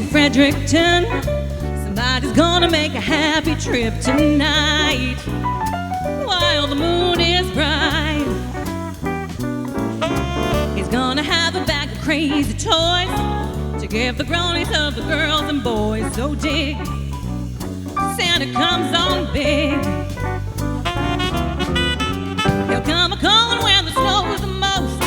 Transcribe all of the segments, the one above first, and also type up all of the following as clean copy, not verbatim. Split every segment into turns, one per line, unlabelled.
Fredericton. Somebody's gonna make a happy trip tonight while the moon is bright. He's gonna have a bag of crazy toys to give the grownies of the girls and boys. So dig, Santa comes on big. He'll come a-calling when the snow is the most,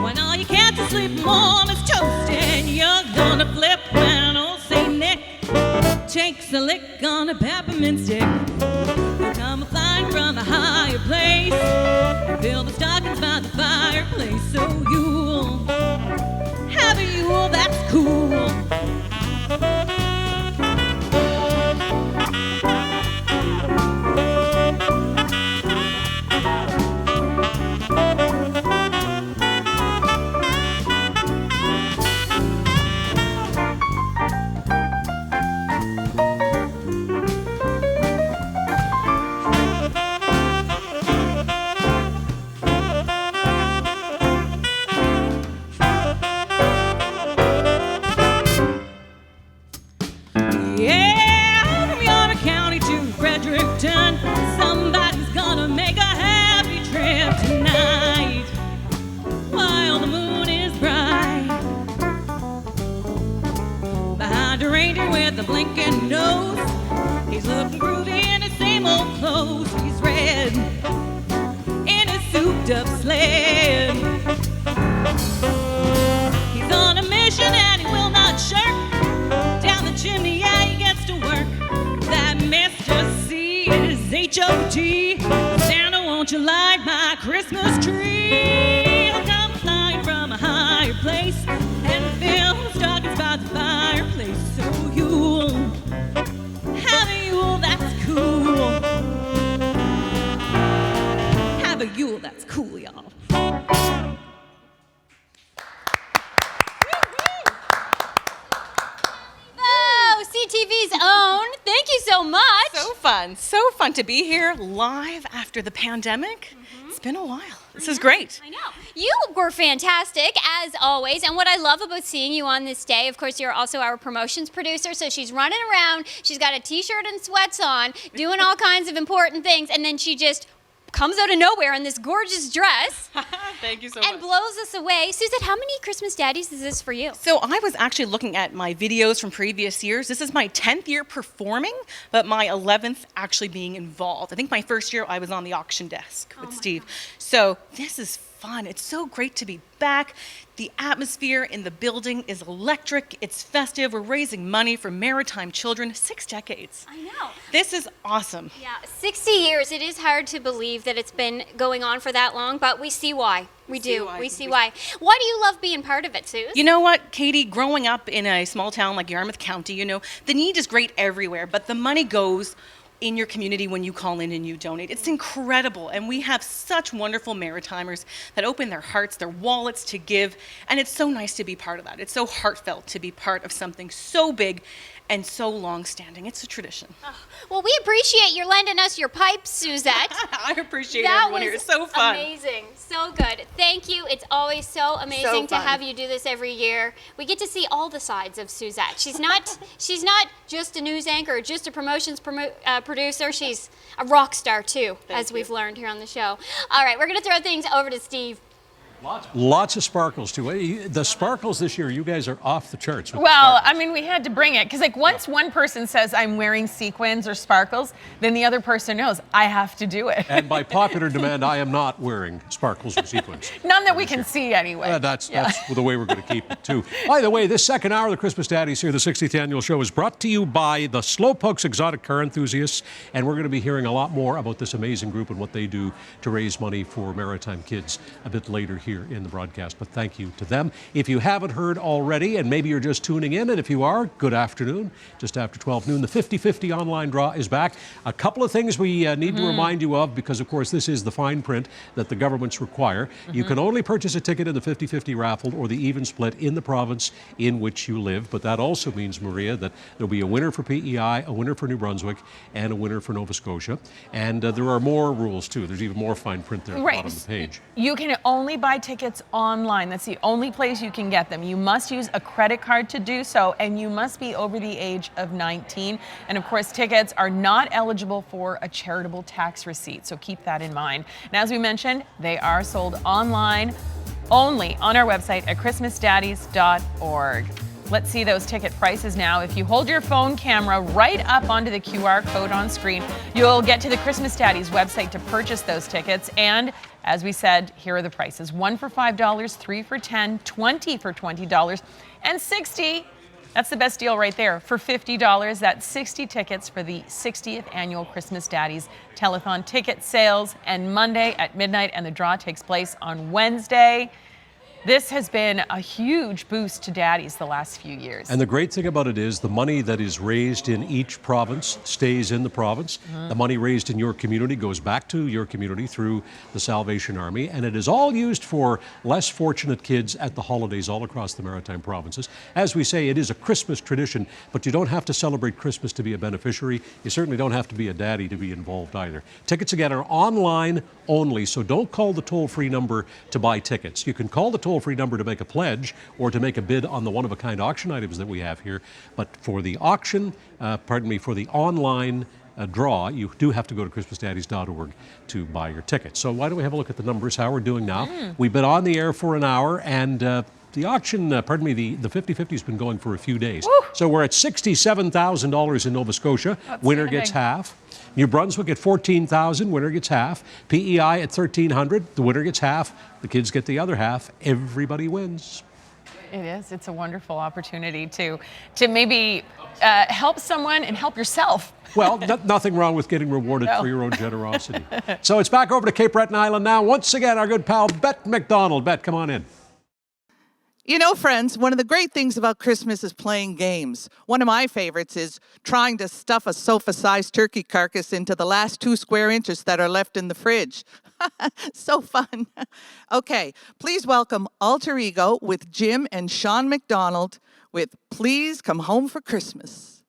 when all you cats are sleeping warm as toast. And you're gonna flip when old Saint Nick takes a lick on a peppermint stick. He'll come a-flying from a higher place and fill the stockings by the fireplace. So you'll have a Yule that's cool. Somebody's gonna make a happy trip tonight while the moon is bright. Behind a reindeer with a blinking nose, he's looking groovy in his same old clothes. He's red in his souped-up sled. He's on a mission and he will not shirk. Down the chimney, yeah, he gets to work. That Mr. C is H-O-T. Santa, won't you light my Christmas tree? He'll come flying from a higher place and fill the stockings by the fireplace. So you'll have a Yule that's cool. Have a Yule that's cool, y'all.
CTV's own. Thank you so much.
So fun to be here live after the pandemic. It's been a while. This is great.
I know. You were fantastic, as always. And what I love about seeing you on this day, of course, you're also our promotions producer, so she's running around, she's got a t-shirt and sweats on, doing all kinds of important things, and then she just comes out of nowhere in this gorgeous dress.
Thank you so much.
And blows us away. Suzette, how many Christmas daddies is this for you?
So I was actually looking at my videos from previous years. This is my 10th year performing, but my 11th actually being involved. I think my first year I was on the auction desk with Steve. God. So this is fun. It's so great to be back. The atmosphere in the building is electric. It's festive. We're raising money for maritime children. 6 decades.
I know.
This is awesome.
Yeah, 60 years. It is hard to believe that it's been going on for that long, but we see why. We see why. Why do you love being part of it, Suze?
You know what, Katie? Growing up in a small town like Yarmouth County, you know, the need is great everywhere, but the money goes in your community when you call in and you donate. It's incredible. And we have such wonderful Maritimers that open their hearts, their wallets to give. And it's so nice to be part of that. It's so heartfelt to be part of something so big and so long-standing. It's a tradition. Oh,
well, we appreciate your lending us your pipes, Suzette.
I appreciate everyone here. It's so fun.
Amazing. So good. Thank you. It's always so amazing to have you do this every year. We get to see all the sides of Suzette. She's not just a news anchor or just a promotions producer. She's a rock star too, as we've learned here on the show. All right, we're going to throw things over to Steve.
Lots of sparkles too. The sparkles this year, you guys are off the charts.
Well, I mean, we had to bring it because, like, once one person says I'm wearing sequins or sparkles, then the other person knows I have to do it.
And by popular demand, I am not wearing sparkles or sequins.
None that we can see anyway.
That's the way we're going to keep it too. By the way, this second hour of the Christmas Daddies here, the 60th annual show, is brought to you by the Slowpokes Exotic Car Enthusiasts, and we're going to be hearing a lot more about this amazing group and what they do to raise money for maritime kids a bit later here in the broadcast, but thank you to them. If you haven't heard already, and maybe you're just tuning in, and if you are, good afternoon. Just after 12 noon, the 50/50 online draw is back. A couple of things we need to remind you of, because of course this is the fine print that the governments require. You can only purchase a ticket in the 50/50 raffle or the even split in the province in which you live, but that also means, Maria, that there'll be a winner for PEI, a winner for New Brunswick, and a winner for Nova Scotia. And there are more rules too. There's even more fine print there at the bottom of the page.
You can only buy buy tickets online. That's the only place you can get them. You must use a credit card to do so, and you must be over the age of 19. And of course, tickets are not eligible for a charitable tax receipt, so keep that in mind. And as we mentioned, they are sold online only on our website at christmasdaddies.org. Let's see those ticket prices now. If you hold your phone camera right up onto the QR code on screen, you'll get to the Christmas Daddies website to purchase those tickets. And as we said, here are the prices. 1 for $5, 3 for $10, 20 for $20, and 60. That's the best deal right there. For $50, that's 60 tickets for the 60th annual Christmas Daddies Telethon ticket sales. And Monday at midnight, and the draw takes place on Wednesday. This has been a huge boost to Daddies the last few years.
And the great thing about it is the money that is raised in each province stays in the province. The money raised in your community goes back to your community through the Salvation Army, and it is all used for less fortunate kids at the holidays all across the Maritime provinces. As we say, it is a Christmas tradition, but you don't have to celebrate Christmas to be a beneficiary. You certainly don't have to be a daddy to be involved either. Tickets again are online only, so don't call the toll-free number to buy tickets. You can call the toll-free number to make a pledge or to make a bid on the one-of-a-kind auction items that we have here. But for the auction, for the online draw, you do have to go to christmasdaddies.org to buy your tickets. So why don't we have a look at the numbers, how we're doing now. We've been on the air for an hour, and the auction, the 50-50 has been going for a few days.
Woo!
So we're at $67,000 in Nova Scotia. Winner gets half. New Brunswick at $14,000, winner gets half. PEI at $1,300, the winner gets half. The kids get the other half. Everybody wins.
It is. It's a wonderful opportunity to maybe help someone and help yourself.
Well, nothing wrong with getting rewarded for your own generosity. So it's back over to Cape Breton Island now. Once again, our good pal, Bet McDonald. Bet, come on in.
You know, friends, one of the great things about Christmas is playing games. One of my favorites is trying to stuff a sofa-sized turkey carcass into the last 2 square inches that are left in the fridge. So fun. Okay, please welcome Alter Ego with Jim and Shawn Macdonald with Please Come Home for Christmas.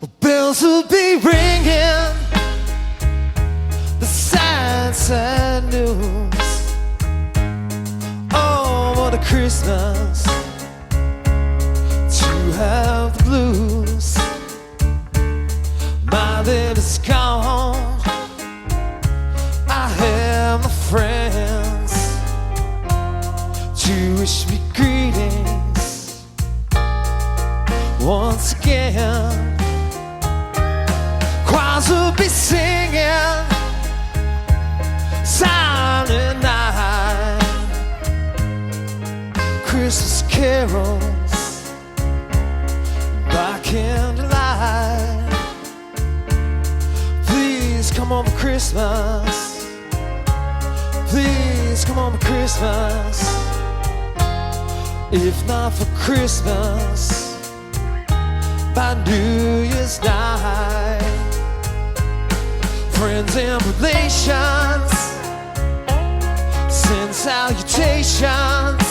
Well, bells will be ringing, the sad, sad news. Oh, what a Christmas to have the blues. My baby's gone, I have my friends to wish me greetings once again. Choirs will be singing Silent Night, Christmas carols by candlelight. Please come on for Christmas, please come on for Christmas. If not for Christmas, by New Year's night. Friends and relations send salutations,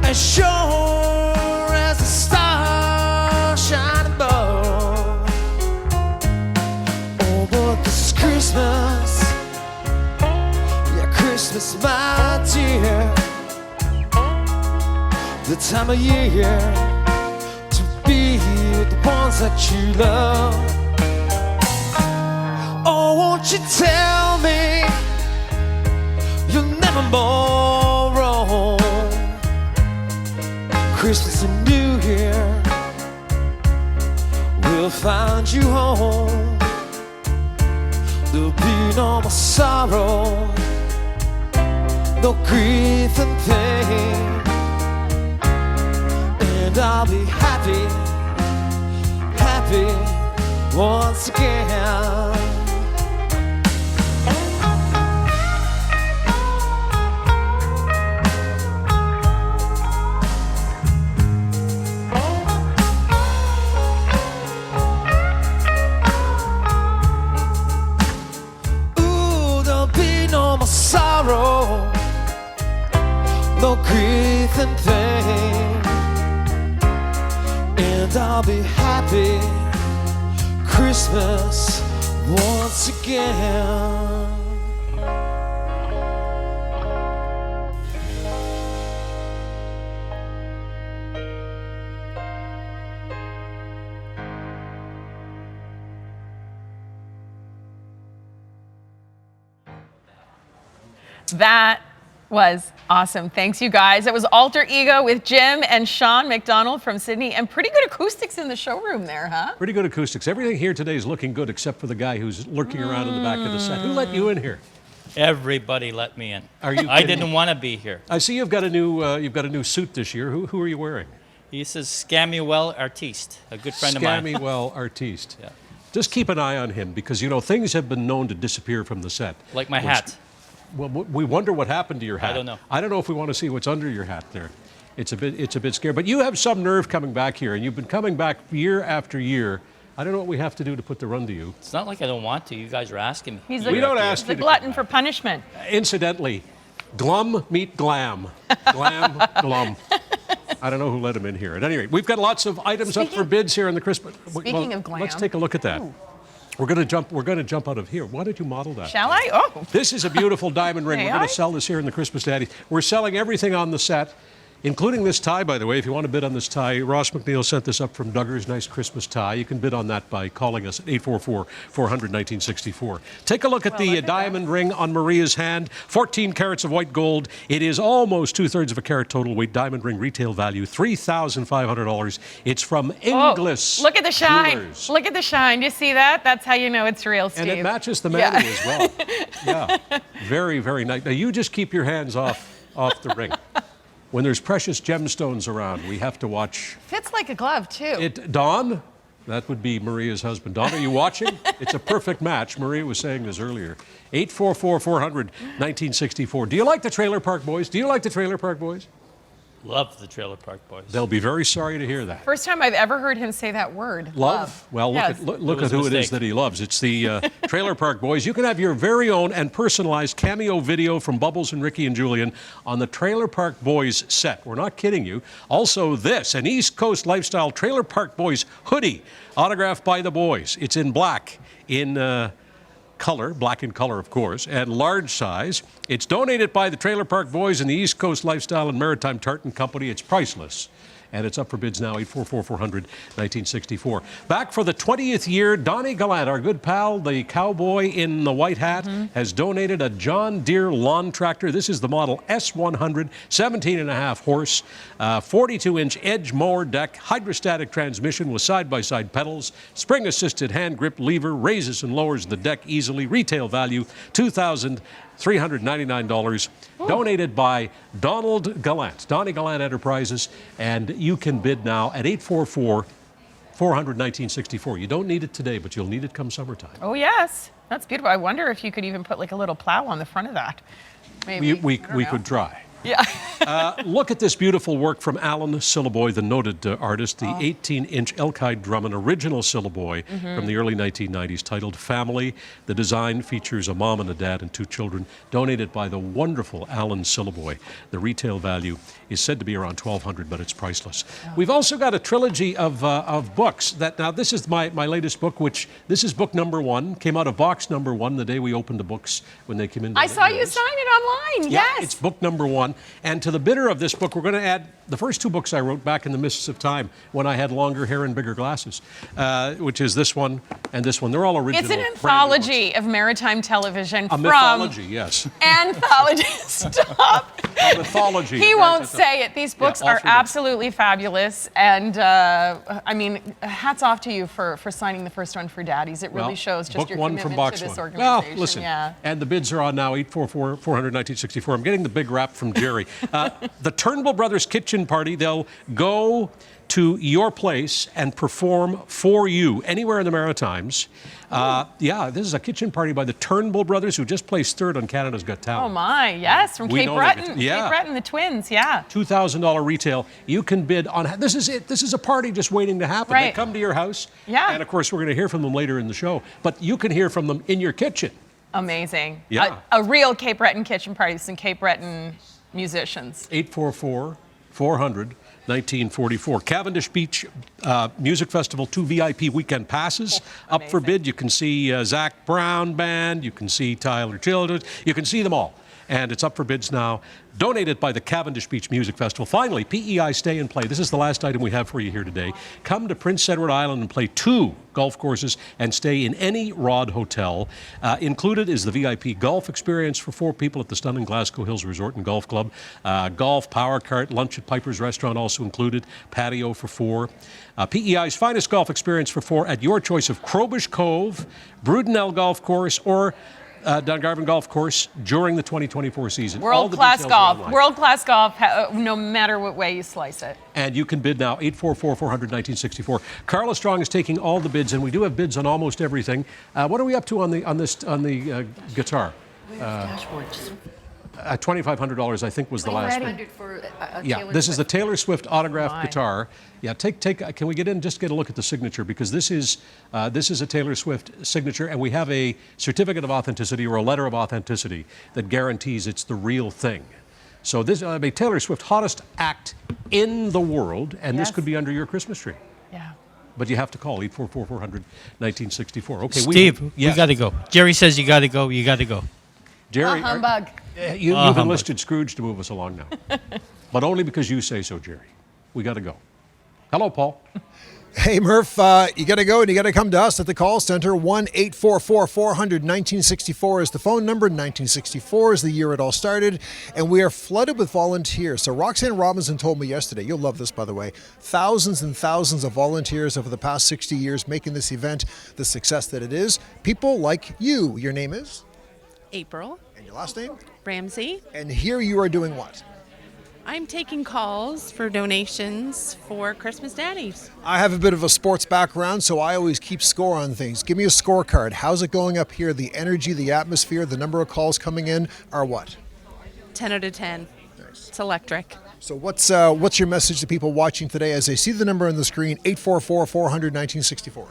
as sure as the stars shine above. Oh, but this Christmas, yeah, Christmas, my dear, the time of year to be with the ones that you love. Oh, won't you tell me you'll never more wrong? Christmas and New Year will find you home. There'll be no more sorrow, no grief and pain, and I'll be happy, happy once again. Sorrow, no grief and pain, and I'll be happy, Christmas once again.
That was awesome. Thanks, you guys. It was Alter Ego with Jim and Shawn Macdonald from Sydney, and pretty good acoustics in the showroom there, huh?
Pretty good acoustics. Everything here today is looking good except for the guy who's lurking around in the back of the set. Who let you in here?
Everybody let me in.
Are you
I
kidding?
didn't want to be here.
I see you've got a new suit this year. Who are you wearing?
He says Scamuel Artiste, a good friend of mine.
Scamuel Artiste.
Yeah.
Just keep an eye on him because, you know, things have been known to disappear from the set.
Like my hat.
Well, we wonder what happened to your hat.
I don't know.
I don't know if we want to see what's under your hat there. It's a bit scary. But you have some nerve coming back here, and you've been coming back year after year. I don't know what we have to do to put the run to you.
It's not like I don't want to. You guys are asking me.
He's
We don't ask
the
you to
glutton for punishment.
Incidentally, glum meet glam. Glam, glum. I don't know who let him in here. At any rate, we've got lots of items up for bids here in the Christmas.
Speaking of glam.
Let's take a look at that.
Ooh.
We're going to jump out of here. Why don't you model that?
Shall I? Oh.
This is a beautiful diamond ring.
May
We're going
I?
to sell this here in the Christmas Daddies. We're selling everything on the set, including this tie, by the way. If you want to bid on this tie, Ross McNeil sent this up from Duggar's nice Christmas tie. You can bid on that by calling us at 844-400-1964. Take a look at the diamond ring on Maria's hand. 14 carats of white gold. It is almost 2/3 of a carat total weight. Diamond ring retail value $3,500. It's from Inglis.
Oh, look at the shine.
Jewelers.
Look at the shine. You see that? That's how you know it's real, Steve.
And it matches the manny as well. Yeah, very, very nice. Now you just keep your hands off the ring. When there's precious gemstones around, we have to watch.
Fits like a glove, too.
It. Don, that would be Maria's husband. Don, are you watching? It's a perfect match. Maria was saying this earlier. 844-400-1964. Do you like the Trailer Park Boys? Do you like the Trailer Park Boys?
Love the Trailer Park Boys.
They'll be very sorry to hear that.
First time I've ever heard him say that word.
Love? Well, look
Yes.
look
It was
at
a
who it is
mistake.
that he loves. It's the Trailer Park Boys. You can have your very own and personalized cameo video from Bubbles and Ricky and Julian on the Trailer Park Boys set. We're not kidding you. Also this, an East Coast Lifestyle Trailer Park Boys hoodie, autographed by the boys. It's in black, in color, black in color, of course, and large size. It's donated by the Trailer Park Boys and the East Coast Lifestyle and Maritime Tartan Company. It's priceless. And it's up for bids now, 844-400-1964. Back for the 20th year, Donnie Gallant, our good pal, the cowboy in the white hat, has donated a John Deere lawn tractor. This is the model S100, 17.5 horse, 42-inch edge mower deck, hydrostatic transmission with side-by-side pedals, spring-assisted hand grip lever, raises and lowers the deck easily. Retail value, $2,399. Donated by Donald Gallant, Donnie Gallant Enterprises, and you can bid now at 844-400-1964. You don't need it today, but you'll need it come summertime.
Oh, yes. That's beautiful. I wonder if you could even put like a little plow on the front of that. Maybe.
We
I don't know.
could try.
Yeah.
Look at this beautiful work from Alan Syliboy, the noted artist, the 18-inch elk-hide drum, an original Syliboy from the early 1990s, titled Family. The design features a mom and a dad and 2 children, donated by the wonderful Alan Syliboy. The retail value is said to be around $1,200, but it's priceless. We've also got a trilogy of books. Now, this is my latest book, which this is book number 1, came out of box number 1 the day we opened the books when they came in.
I saw you sign it online.
Yeah,
Yes.
it's book number 1. And to the bidder of this book, we're going to add the first 2 books I wrote back in the mists of time when I had longer hair and bigger glasses, which is this one and this one. They're all original.
It's an
brand new
anthology of maritime television
books. A
from
mythology, yes.
Anthology. Stop.
A mythology.
He
of
won't
maritime-
say it. These books
all
are
3 books.
absolutely fabulous. And I mean, hats off to you for signing the first one for Daddies. It really
Well,
shows just
book
your
1
commitment
from box
to this
1.
organization.
Well, listen,
Yeah.
and the bids are on now, 844-400-1964. I'm getting the big rap from Jerry. The Turnbull Brothers Kitchen Party, they'll go to your place and perform for you anywhere in the Maritimes. Yeah, this is a kitchen party by the Turnbull Brothers, who just placed 3rd on Canada's Got Talent.
Oh my, yes, from
We
Cape
know that.
Breton.
Yeah.
Cape Breton, the twins, yeah.
$2,000 retail. You can bid on. This is it. This is a party just waiting to happen. They
Right.
come to your house.
Yeah.
And of course, we're going to hear from them later in the show. But you can hear from them in your kitchen.
Amazing.
Yeah.
A real Cape Breton kitchen party, some Cape Breton musicians.
844-400-1964. 1944. Cavendish Beach Music Festival, 2 VIP weekend passes up for bid. You can see Zach Brown Band, you can see Tyler Childers, you can see them all. And it's up for bids now. Donated by the Cavendish Beach Music Festival. Finally, PEI Stay and Play. This is the last item we have for you here today. Come to Prince Edward Island and play 2 golf courses and stay in any Rod hotel. Included is the VIP golf experience for 4 people at the stunning Glasgow Hills Resort and Golf Club. Golf, power cart, lunch at Piper's Restaurant also included. Patio for 4. PEI's finest golf experience for 4 at your choice of Crobish Cove, Brudenell Golf Course, or Dungarvan Golf Course during the 2024 season.
World-class golf. World-class golf, no matter what way you slice it.
And you can bid now, 844-400-1964. Carla Strong is taking all the bids, and we do have bids on almost everything. What are we up to on the guitar? $2,500, I think, was the last one.
For
Yeah, this is the Taylor Swift autographed guitar. Yeah, can we get in, just get a look at the signature, because this is a Taylor Swift signature, and we have a certificate of authenticity or a letter of authenticity that guarantees it's the real thing. So this, Taylor Swift, hottest act in the world, and this could be under your Christmas tree.
Yeah.
But you have to call 844-400-1964. Okay,
Steve, we got to go. Jerry says you got to go. You got to go.
Jerry,
humbug.
You've enlisted Scrooge to move us along now. But only because you say so, Jerry. We got to go. Hello, Paul.
Hey, Murph, you got to go and you got to come to us at the call center. 1-844-400-1964 is the phone number. 1964 is the year it all started. And we are flooded with volunteers. So Roxanne Robinson told me yesterday, you'll love this, by the way, thousands and thousands of volunteers over the past 60 years making this event the success that it is. People like you. Your name is?
April.
And your last name?
Ramsey.
And here you are doing what?
I'm taking calls for donations for Christmas Daddies.
I have a bit of a sports background, so I always keep score on things. Give me a scorecard. How's it going up here? The energy, the atmosphere, the number of calls coming in are what?
10 out of 10. Nice. It's electric.
So what's your message to people watching today as they see the number on the screen, 844-400-1964?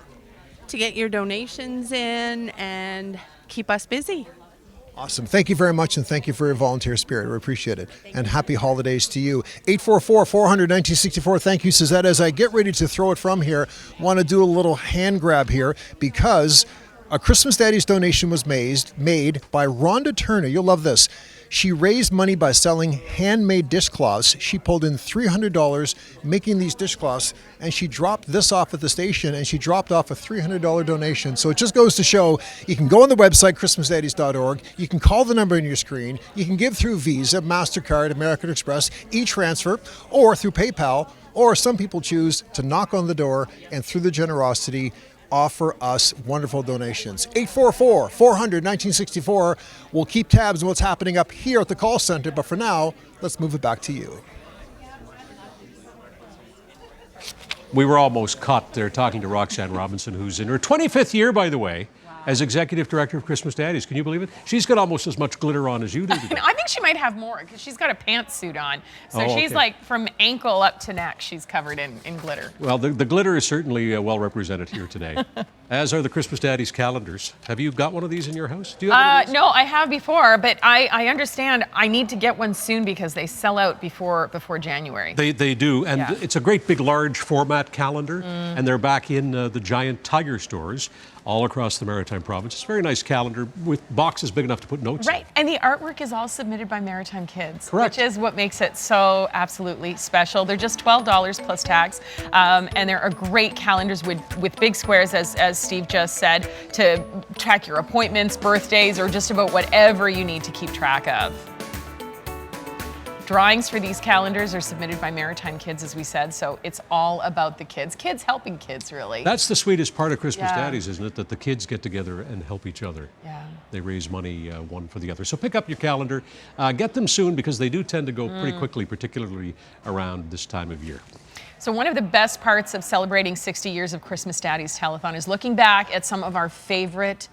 To get your donations in and keep us busy.
Awesome. Thank you very much, and thank you for your volunteer spirit. We appreciate it. And happy holidays to you. 844-400-1964. Thank you, Suzette. As I get ready to throw it from here, want to do a little hand grab here because a Christmas Daddies donation was made by Rhonda Turner. You'll love this. She raised money by selling handmade dishcloths. She pulled in $300 making these dishcloths, and she dropped this off at the station, and she dropped off a $300 donation. So it just goes to show you can go on the website, christmasdaddies.org. You can call the number on your screen. You can give through Visa, MasterCard, American Express, e-transfer, or through PayPal, or some people choose to knock on the door and through the generosity offer us wonderful donations. 844-400-1964. We'll keep tabs on what's happening up here at the call center, but for now, let's move it back to you.
We were almost caught there talking to Roxanne Robinson, who's in her 25th year, by the way, as executive director of Christmas Daddies. Can you believe it? She's got almost as much glitter on as you do today.
I think she might have more because she's got a pantsuit on. So she's
okay.
like from ankle up to neck, she's covered in glitter.
Well, the glitter is certainly well represented here today, as are the Christmas Daddies calendars. Have you got one of these in your house? Do you have one of these?
No, I have before, but I understand I need to get one soon because they sell out before January.
They do, and it's a great big large format calendar, and they're back in the giant Tiger stores all across the Maritime Province. It's a very nice calendar with boxes big enough to put notes in.
Right, and the artwork is all submitted by Maritime Kids.
Correct.
Which is what makes it so absolutely special. They're just $12 plus tax, and they're great calendars with big squares, as Steve just said, to track your appointments, birthdays, or just about whatever you need to keep track of. Drawings for these calendars are submitted by Maritime Kids, as we said, so it's all about the kids. Kids helping kids, really.
That's the sweetest part of Christmas Daddies, isn't it? That the kids get together and help each other.
Yeah.
They raise money one for the other. So pick up your calendar. Get them soon because they do tend to go pretty quickly, particularly around this time of year.
So one of the best parts of celebrating 60 years of Christmas Daddies Telethon is looking back at some of our favorite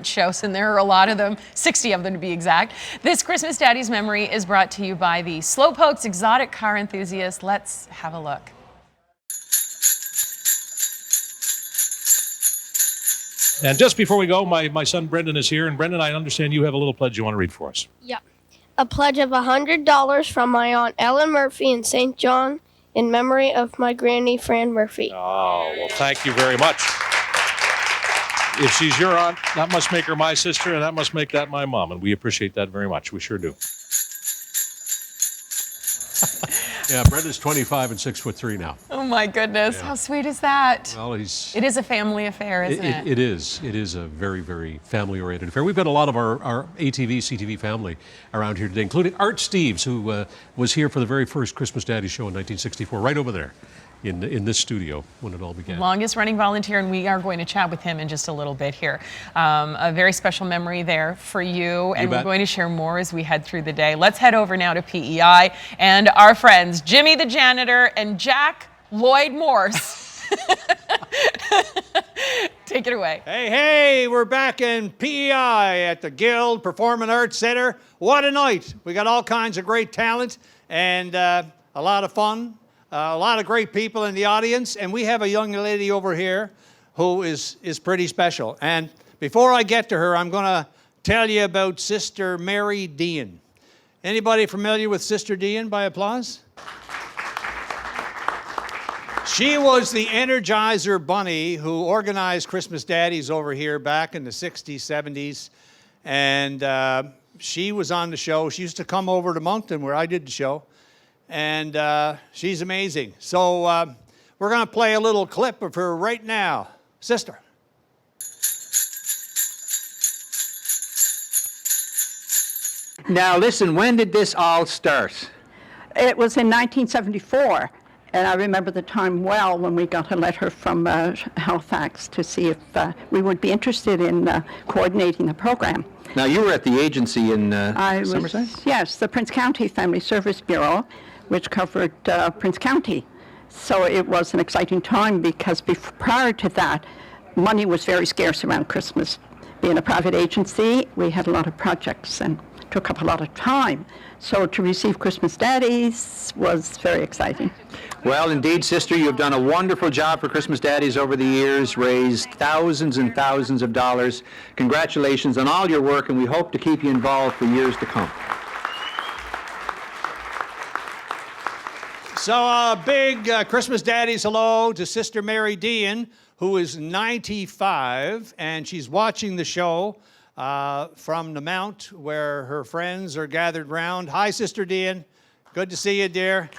shows, and there are a lot of them, 60 of them to be exact. This Christmas Daddies memory is brought to you by the Slowpokes Exotic Car Enthusiast. Let's have a look.
And just before we go, my son Brendan is here, and Brendan, I understand you have a little pledge you want to read for us.
Yeah. A pledge of $100 from my Aunt Ellen Murphy in St. John
in memory of my granny, Fran Murphy.
Oh, well, thank you very much. If she's your aunt, that must make her my sister, and that must make that my mom, and we appreciate that very much. We sure do.
Yeah, Brenda's 25 and 6'3" now.
Oh my goodness,
Yeah.
how sweet is that?
Well,
It is a family affair, isn't it?
It is. It is a very, very family-oriented affair. We've got a lot of our ATV, CTV family around here today, including Art Steves, who was here for the very first Christmas Daddy show in 1964, right over there in this studio when it all began.
Longest running volunteer, and we are going to chat with him in just a little bit here. A very special memory there for you, and we're going to share more as we head through the day. Let's head over now to PEI and our friends Jimmy the janitor and Jack Lloyd Morse. Take it away.
Hey, we're back in PEI at the Guild Performing Arts Center. What a night. We got all kinds of great talent and a lot of fun. A lot of great people in the audience, and we have a young lady over here who is pretty special. And before I get to her, I'm going to tell you about Sister Mary Dean. Anybody familiar with Sister Dean by applause? She was the Energizer Bunny who organized Christmas Daddies over here back in the 60s, 70s. And she was on the show. She used to come over to Moncton where I did the show. And she's amazing. So we're going to play a little clip of her right now. Sister.
Now listen, when did this all start?
It was in 1974, and I remember the time well when we got a letter from Halifax to see if we would be interested in coordinating the program.
Now you were at the agency in Somerset?
Yes, the Prince County Family Service Bureau, which covered Prince County. So it was an exciting time because prior to that, money was very scarce around Christmas. Being a private agency, we had a lot of projects and took up a lot of time. So to receive Christmas Daddies was very exciting.
Well, indeed, sister, you've done a wonderful job for Christmas Daddies over the years, raised thousands and thousands of dollars. Congratulations on all your work, and we hope to keep you involved for years to come.
So a big Christmas Daddies hello to Sister Mary Dean, who is 95, and she's watching the show from the Mount where her friends are gathered round. Hi, Sister Dean. Good to see you, dear.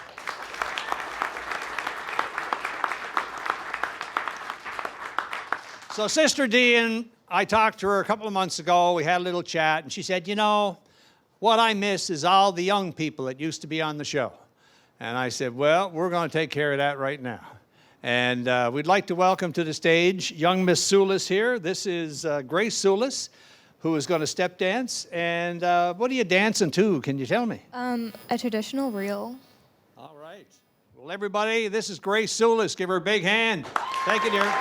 So Sister Dean, I talked to her a couple of months ago. We had a little chat, and she said, you know, what I miss is all the young people that used to be on the show. And I said, well, we're going to take care of that right now. And we'd like to welcome to the stage young Miss Sulis here. This is Grace Sulis, who is going to step dance. And what are you dancing to? Can you tell me?
A traditional reel.
All right. Well, everybody, this is Grace Sulis. Give her a big hand. Thank you, dear.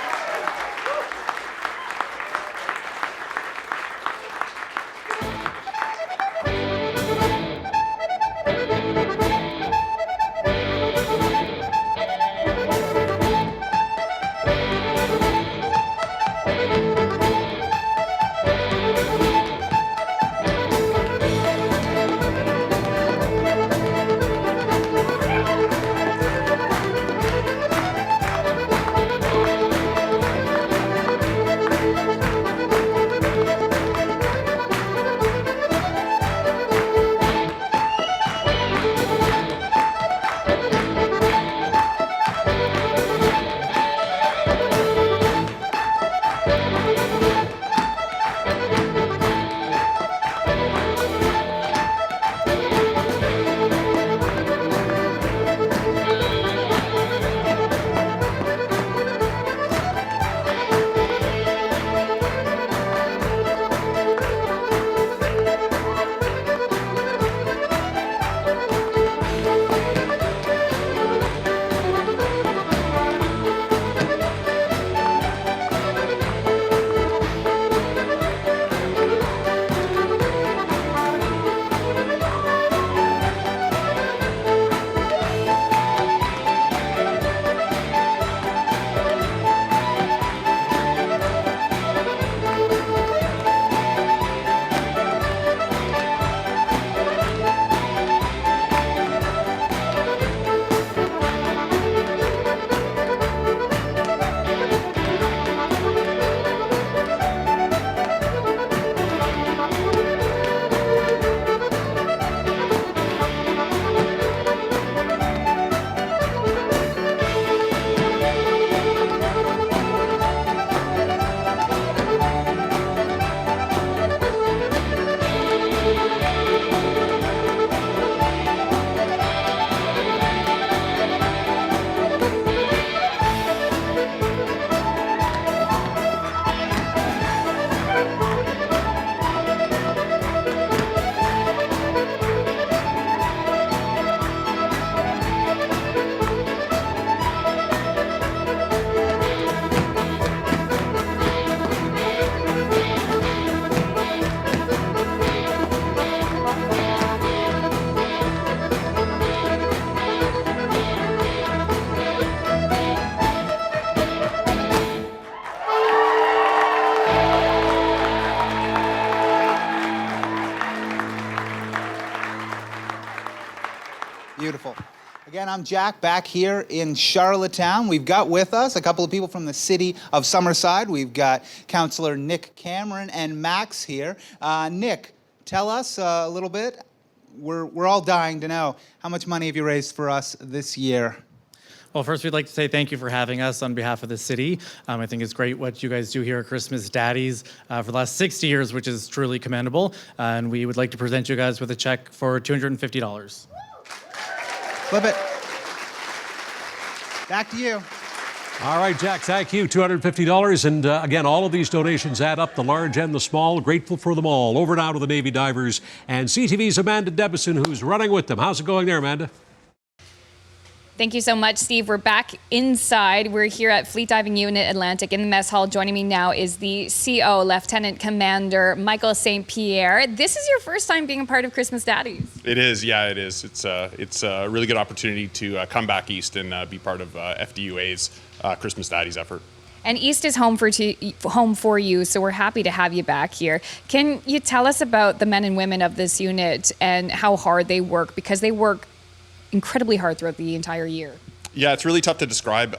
Beautiful. Again, I'm Jack, back here in Charlottetown. We've got with us a couple of people from the city of Summerside. We've got Councillor Nick Cameron and Max here. Nick, tell us a little bit. We're all dying to know, how much money have you raised for us this year?
Well, first, we'd like to say thank you for having us on behalf of the city. I think it's great what you guys do here at Christmas Daddies for the last 60 years, which is truly commendable. And we would like to present you guys with a check for $250.
Flip it. Back to you.
All right, Jack, thank you. $250. And again, all of these donations add up, the large and the small. Grateful for them all. Over now to the Navy Divers and CTV's Amanda Debison, who's running with them. How's it going there, Amanda?
Thank you so much, Steve. We're back inside. We're here at Fleet Diving Unit Atlantic in the mess hall. Joining me now is the CO, Lieutenant Commander Michael St. Pierre. This is your first time being a part of Christmas Daddies.
It is, yeah, it is. It's a really good opportunity to come back east and be part of FDUA's Christmas Daddies effort.
And East is home for you, so we're happy to have you back here. Can you tell us about the men and women of this unit and how hard they work? Because they work incredibly hard throughout the entire year.
Yeah, it's really tough to describe.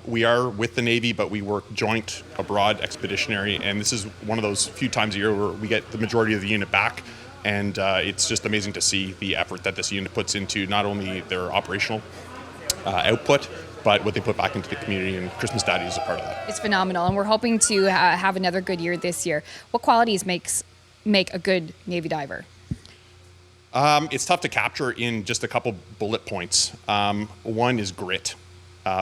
We are with the Navy, but we work joint, abroad, expeditionary, and this is one of those few times a year where we get the majority of the unit back, and it's just amazing to see the effort that this unit puts into not only their operational output, but what they put back into the community, and Christmas Daddies is a part of that.
It's phenomenal, and we're hoping to have another good year this year. What qualities make a good Navy diver?
It's tough to capture in just a couple bullet points. One is grit.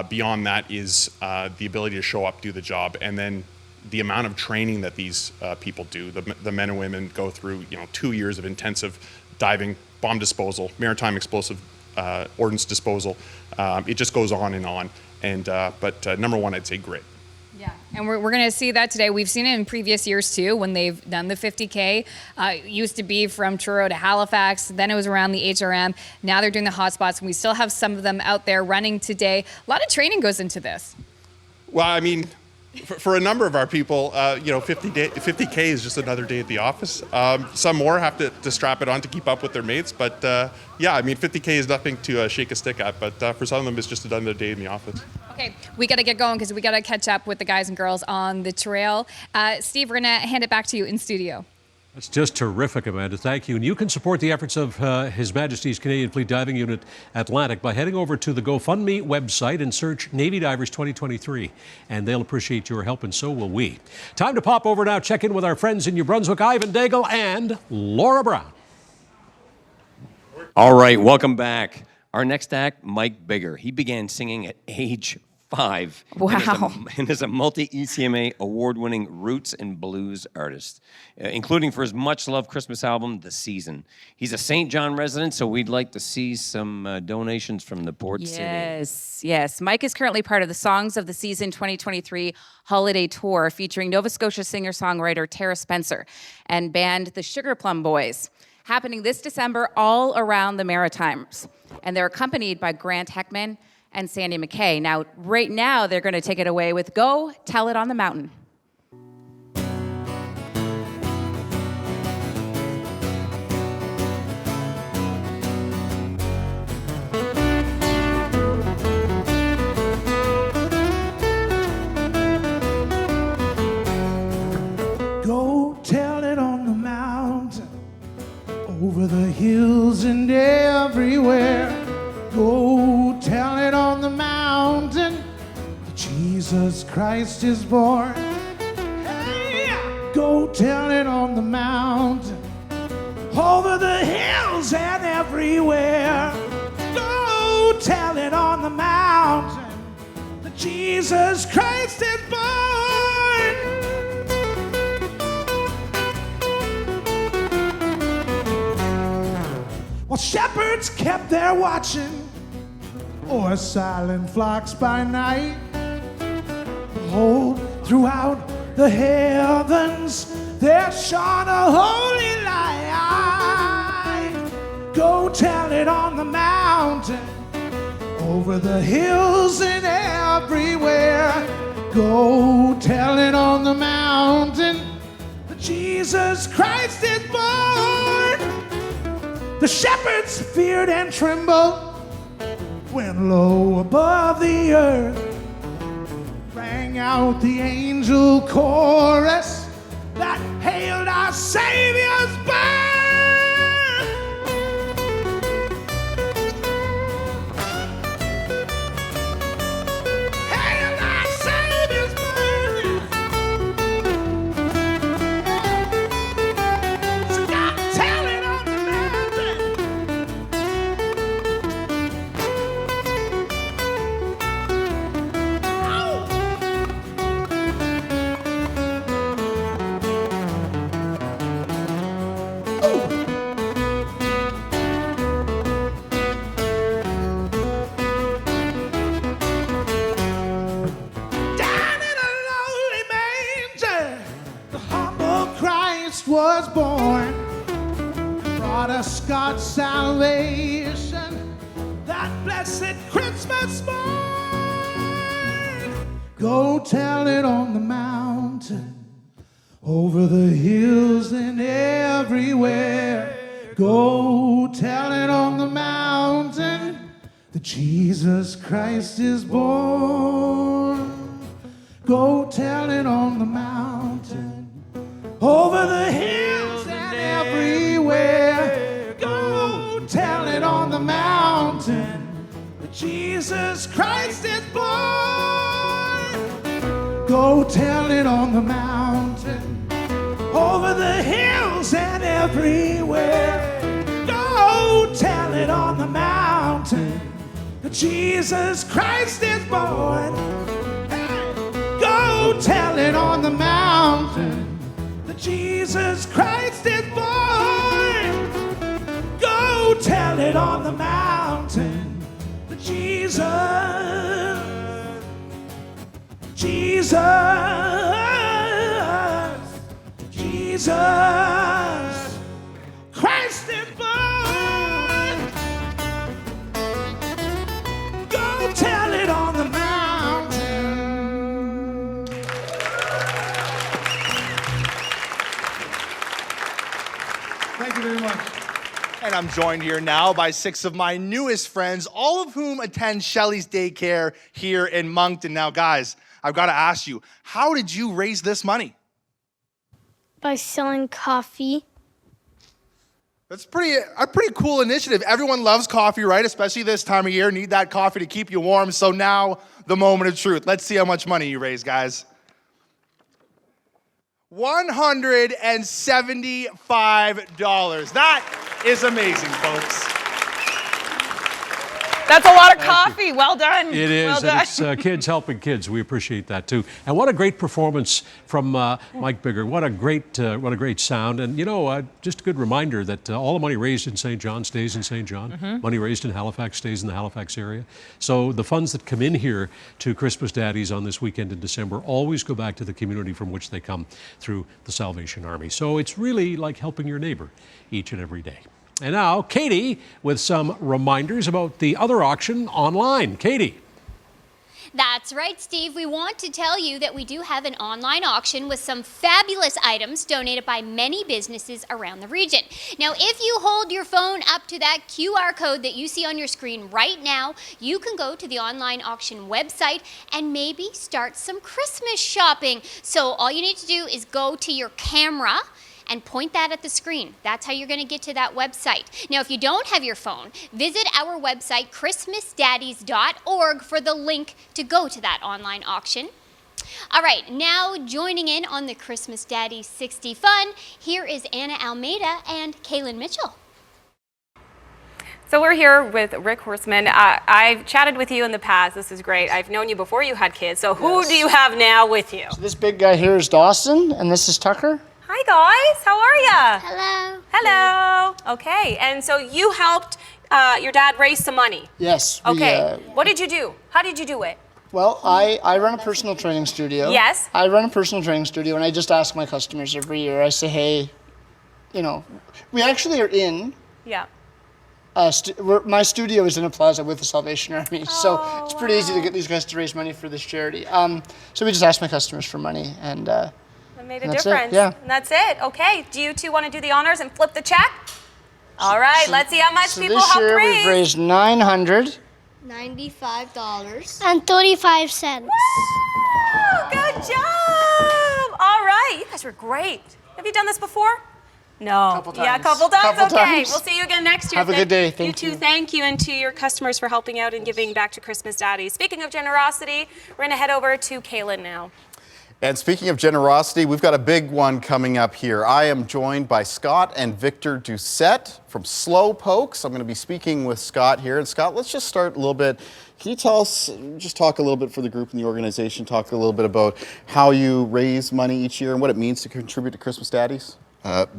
Beyond that is the ability to show up, do the job, and then the amount of training that these people do. The men and women go through, 2 years of intensive diving, bomb disposal, maritime explosive ordnance disposal. It just goes on and on. But number one, I'd say grit.
Yeah, and we're going to see that today. We've seen it in previous years too when they've done the 50K. It used to be from Truro to Halifax, then it was around the HRM. Now they're doing the hotspots, and we still have some of them out there running today. A lot of training goes into this.
Well, I mean, for a number of our people, 50K is just another day at the office. Some more have to strap it on to keep up with their mates. But yeah, I mean, 50K is nothing to shake a stick at. But for some of them, it's just another day in the office.
Okay, we got to get going because we got to catch up with the guys and girls on the trail. Steve, we're going to hand it back to you in studio.
That's just terrific, Amanda. Thank you. And you can support the efforts of His Majesty's Canadian Fleet Diving Unit Atlantic by heading over to the GoFundMe website and search Navy Divers 2023. And they'll appreciate your help, and so will we. Time to pop over now, check in with our friends in New Brunswick, Ivan Daigle and Laura Brown.
All right, welcome back. Our next act, Mike Biggar. He began singing at age 5.
Wow.
And is a multi-ECMA award-winning roots and blues artist, including for his much-loved Christmas album, The Season. He's a St. John resident, so we'd like to see some donations from the port city.
Yes. Mike is currently part of the Songs of the Season 2023 holiday tour featuring Nova Scotia singer-songwriter Tara Spencer and band The Sugar Plum Boys, happening this December all around the Maritimes. And they're accompanied by Grant Heckman and Sandy McKay. Now, right now, they're going to take it away with Go Tell It on the Mountain.
Go tell it on the mountain, over the hills and everywhere. Go tell it on the mountain that Jesus Christ is born. Hey, go tell it on the mountain, over the hills and everywhere. Go tell it on the mountain that Jesus Christ is born. While shepherds kept their watching o'er silent flocks by night, behold, throughout the heavens there shone a holy light. Go tell it on the mountain, over the hills and everywhere. Go tell it on the mountain that Jesus Christ is born. The shepherds feared and trembled when low above the earth rang out the angel chorus that hailed our Savior's birth. Hailed our Savior's birth. So God tell it on the mountain. Down in a lowly manger, the humble Christ was born, brought us God's salvation that blessed Christmas morn. Go tell it on the mountain, over the hills and everywhere. Go tell it on the mountain that Jesus Christ is born. Go tell it on the mountain, over the hills and everywhere. Go tell it on the mountain that Jesus Christ is born. Go tell it on the mountain, over the hills and everywhere. Go tell it on the mountain that Jesus Christ is born. Go tell it on the mountain that Jesus Christ is born. Go tell it on the mountain that Jesus Christ is born. Go tell it on the mountain.
Thank you very much. And I'm joined here now by 6 of my newest friends, all of whom attend Shelley's daycare here in Moncton. Now, guys, I've got to ask you, how did you raise this money?
By selling coffee.
That's a pretty cool initiative. Everyone loves coffee, right? Especially this time of year. Need that coffee to keep you warm. So now, the moment of truth. Let's see how much money you raise, guys. $175. That is amazing, folks.
That's a lot of coffee. Well done.
It is,
Well
and
done.
it's kids helping kids. We appreciate that too. And what a great performance from Mike Biggar. What a great sound. And you know, just a good reminder that all the money raised in St. John stays in St. John.
Mhm.
Money raised in Halifax stays in the Halifax area. So the funds that come in here to Christmas Daddies on this weekend in December always go back to the community from which they come through the Salvation Army. So it's really like helping your neighbor each and every day. And now, Katie with some reminders about the other auction online. Katie.
That's right, Steve. We want to tell you that we do have an online auction with some fabulous items donated by many businesses around the region. Now, if you hold your phone up to that QR code that you see on your screen right now, you can go to the online auction website and maybe start some Christmas shopping. So all you need to do is go to your camera and point that at the screen. That's how you're going to get to that website. Now, if you don't have your phone, visit our website, christmasdaddies.org, for the link to go to that online auction. All right, now joining in on the Christmas Daddy 60 fun, here is Anna Almeida and Kaylin Mitchell.
So we're here with Rick Horseman. I've chatted with you in the past. This is great. I've known you before you had kids. So who do you have now with you?
So this big guy here is Dawson, and this is Tucker.
Hi guys, how are ya?
Hello.
Hello. Okay, and so you helped your dad raise some money.
Yes.
Okay, what did you do? How did you do it?
Well, I run a personal training studio.
Yes.
I run a personal training studio, and I just ask my customers every year. I say, hey, you know, we actually are in.
Yeah.
My studio is in a plaza with the Salvation Army, so it's pretty easy to get these guys to raise money for this charity. So we just ask my customers for money, and
That made a
that's
difference.
it, yeah.
And that's it. Okay, do you two want to do the honors and flip the check? All right, let's see how much
so
people
this
helped
year
raise.
we've raised $900.
$95 and 35 cents.
Oh, good job! All right, you guys were great. Have you done this before? No.
Couple times.
Yeah, a couple times.
Couple
Okay,
times.
we'll see you again next year.
Have a good day. Thank
you.
you.
Too. Thank you, and to your customers for helping out and giving back to Christmas Daddies. Speaking of generosity, we're gonna head over to Makayla now.
And speaking of generosity, we've got a big one coming up here. I am joined by Scott and Victor Doucette from Slow Pokes. I'm going to be speaking with Scott here. And Scott, let's just start a little bit. Can you tell us, just talk a little bit for the group and the organization, talk a little bit about how you raise money each year and what it means to contribute to Christmas Daddies?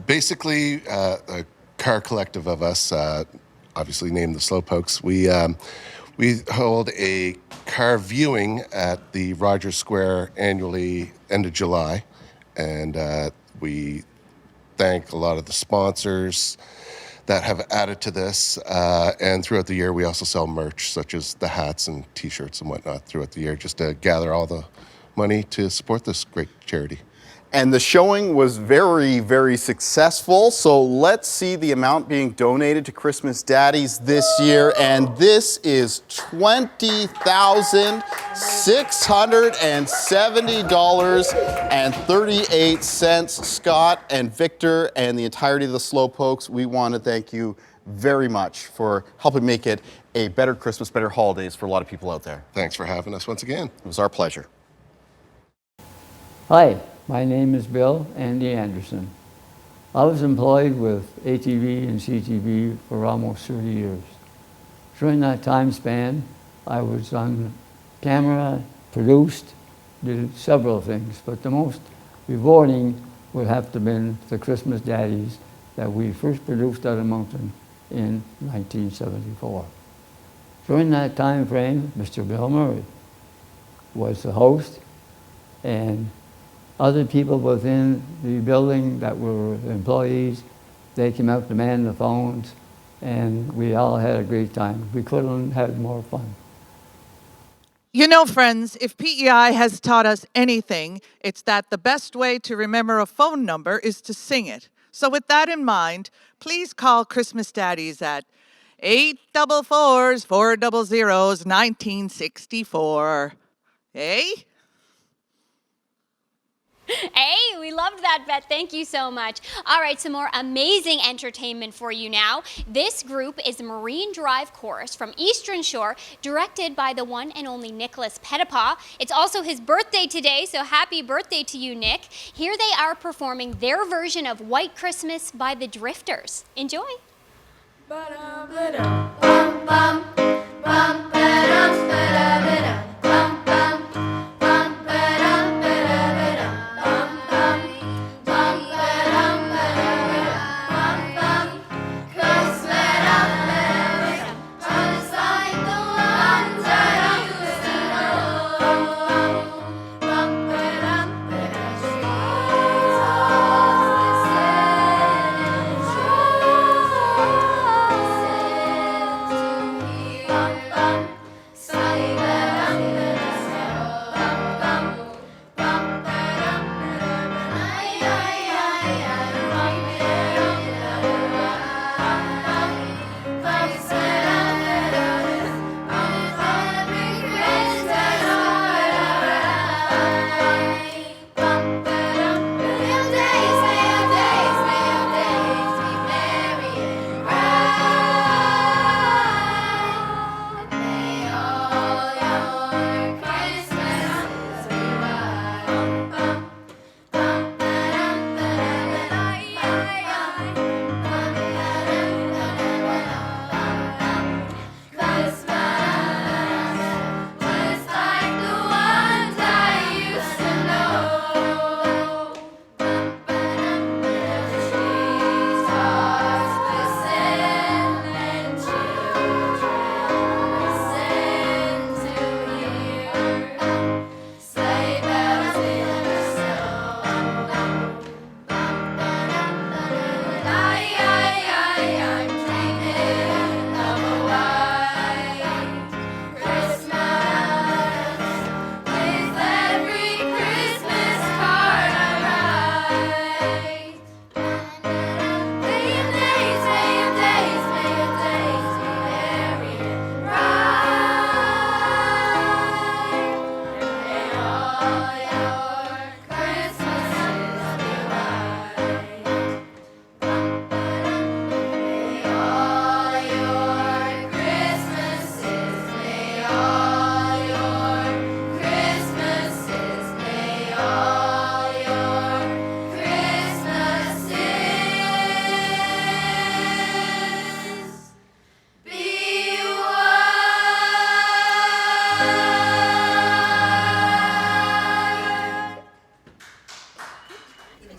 Basically, a car collective of us, obviously named the Slow Pokes, we hold a car viewing at the Rogers Square annually, end of July, and we thank a lot of the sponsors that have added to this, and throughout the year we also sell merch such as the hats and t-shirts and whatnot throughout the year, just to gather all the money to support this great charity.
And the showing was very, very successful. So let's see the amount being donated to Christmas Daddies this year. And this is $20,670.38. Scott and Victor and the entirety of the Slow Pokes, we want to thank you very much for helping make it a better Christmas, better holidays for a lot of people out there.
Thanks for having us once again.
It was our pleasure.
Hi, my name is Bill Andy Anderson. I was employed with ATV and CTV for almost 30 years. During that time span, I was on camera, produced, did several things, but the most rewarding would have to have been the Christmas Daddies that we first produced out of Moncton in 1974. During that time frame, Mr. Bill Murray was the host, and other people within the building that were employees, they came out to man the phones, and we all had a great time. We couldn't have had more fun.
You know, friends, if PEI has taught us anything, it's that the best way to remember a phone number is to sing it. So with that in mind, please call Christmas Daddies at 844-400-1964. Eh?
Hey, we loved that, Beth. Thank you so much. All right, some more amazing entertainment for you now. This group is Marine Drive Chorus from Eastern Shore, directed by the one and only Nicholas Pettipaw. It's also his birthday today, so happy birthday to you, Nick. Here they are performing their version of White Christmas by the Drifters. Enjoy.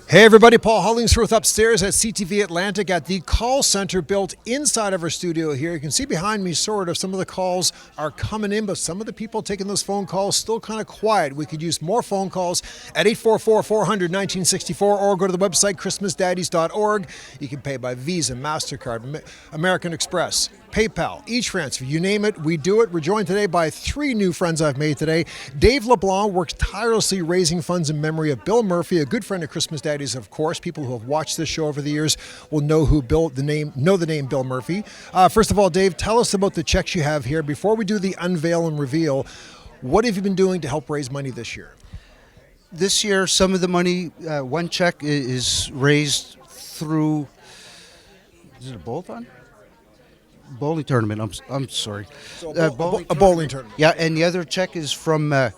Hey everybody, Paul Hollingsworth upstairs at CTV Atlantic at the call center built inside of our studio here. You can see behind me sort of some of the calls are coming in, but some of the people taking those phone calls still kind of quiet. We could use more phone calls at 844-400-1964 or go to the website christmasdaddies.org. You can pay by Visa, MasterCard, American Express, PayPal, e-transfer, you name it, we do it. We're joined today by 3 new friends I've made today. Dave LeBlanc works tirelessly raising funds in memory of Bill Murphy, a good friend of Christmas Daddies, of course. People who have watched this show over the years will know the name Bill Murphy. First of all, Dave, tell us about the checks you have here. Before we do the unveil and reveal, what have you been doing to help raise money this year?
This year, some of the money, one check is raised through, is it a bowl-thon? Bowling tournament. I'm sorry.
So a bowling tournament.
Yeah, and the other check is from a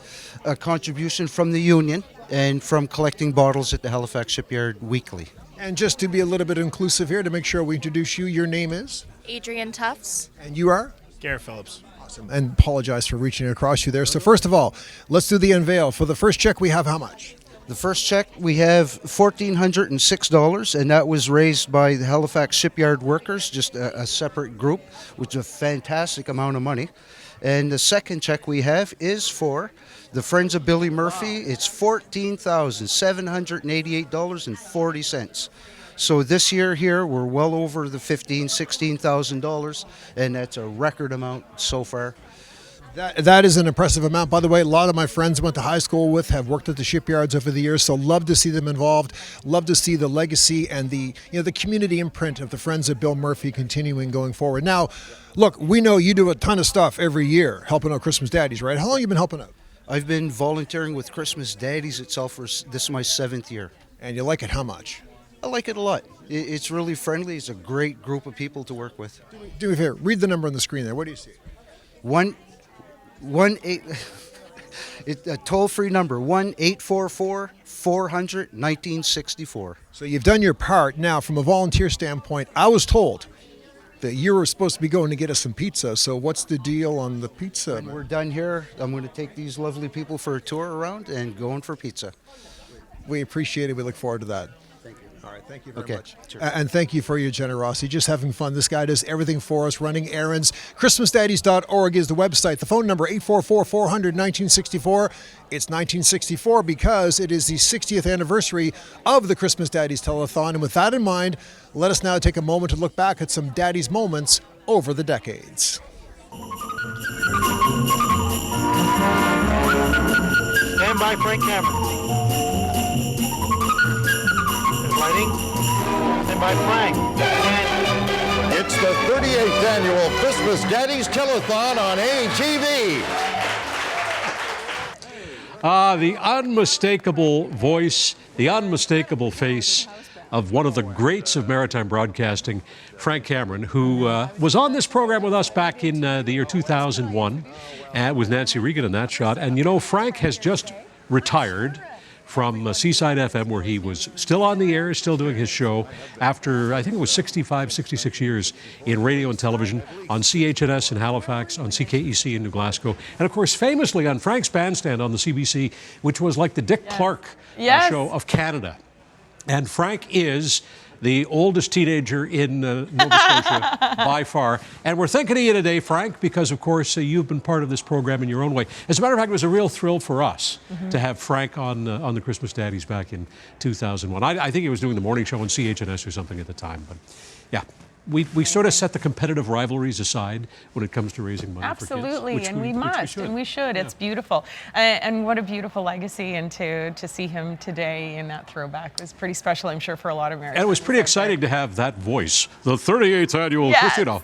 contribution from the union and from collecting bottles at the Halifax Shipyard weekly.
And just to be a little bit inclusive here, to make sure we introduce you, your name is?
Adrian Tufts.
And you are?
Garrett Phillips.
Awesome. And apologize for reaching across you there. So first of all, let's do the unveil. For the first check, we have how much?
The first check, we have $1,406, and that was raised by the Halifax Shipyard workers, just a separate group, which is a fantastic amount of money. And the second check we have is for the Friends of Billy Murphy. It's $14,788.40. So this year here, we're well over the $16,000, and that's a record amount so far.
That is an impressive amount. By the way, a lot of my friends I went to high school with have worked at the shipyards over the years, so love to see them involved. Love to see the legacy and the community imprint of the Friends of Bill Murphy continuing going forward. Now, look, we know you do a ton of stuff every year helping out Christmas Daddies, right? How long have you been helping out?
I've been volunteering with Christmas Daddies itself for this is my 7th year.
And you like it how much?
I like it a lot. It's really friendly. It's a great group of people to work with.
Do me a favor. Read the number on the screen there. What do you see?
It's a toll-free number, 1-844-400-1964.
So you've done your part. Now, from a volunteer standpoint, I was told that you were supposed to be going to get us some pizza. So what's the deal on the pizza?
When we're done here, I'm going to take these lovely people for a tour around and going for pizza.
We appreciate it. We look forward to that.
Thank you.
All right, thank you very much.
Sure.
And thank you for your generosity. Just having fun. This guy does everything for us, running errands. ChristmasDaddies.org is the website. The phone number, 844-400-1964. It's 1964 because it is the 60th anniversary of the Christmas Daddies Telethon. And with that in mind, let us now take a moment to look back at some Daddies moments over the decades.
Stand by, Frank Cameron. Lighting. Stand by, Frank.
It's the 38th annual Christmas Daddies Telethon on ATV.
The unmistakable voice, the unmistakable face of one of the greats of maritime broadcasting, Frank Cameron, who was on this program with us back in the year 2001 with Nancy Regan in that shot. And you know, Frank has just retired from Seaside FM, where he was still on the air, still doing his show after, I think it was 65, 66 years in radio and television, on CHNS in Halifax, on CKEC in New Glasgow, and of course famously on Frank's Bandstand on the CBC, which was like the Dick Clark show of Canada. And Frank is the oldest teenager in Nova Scotia by far. And we're thinking of you today, Frank, because, of course, you've been part of this program in your own way. As a matter of fact, it was a real thrill for us to have Frank on the Christmas Daddies back in 2001. I think he was doing the morning show on CHNS or something at the time. But, yeah. We sort of set the competitive rivalries aside when it comes to raising money for kids.
Absolutely, and we must, and we should. Yeah. It's beautiful. And what a beautiful legacy, and to see him today in that throwback was pretty special, I'm sure, for a lot of Americans.
And it was pretty exciting to have that voice, the 38th annual, you know,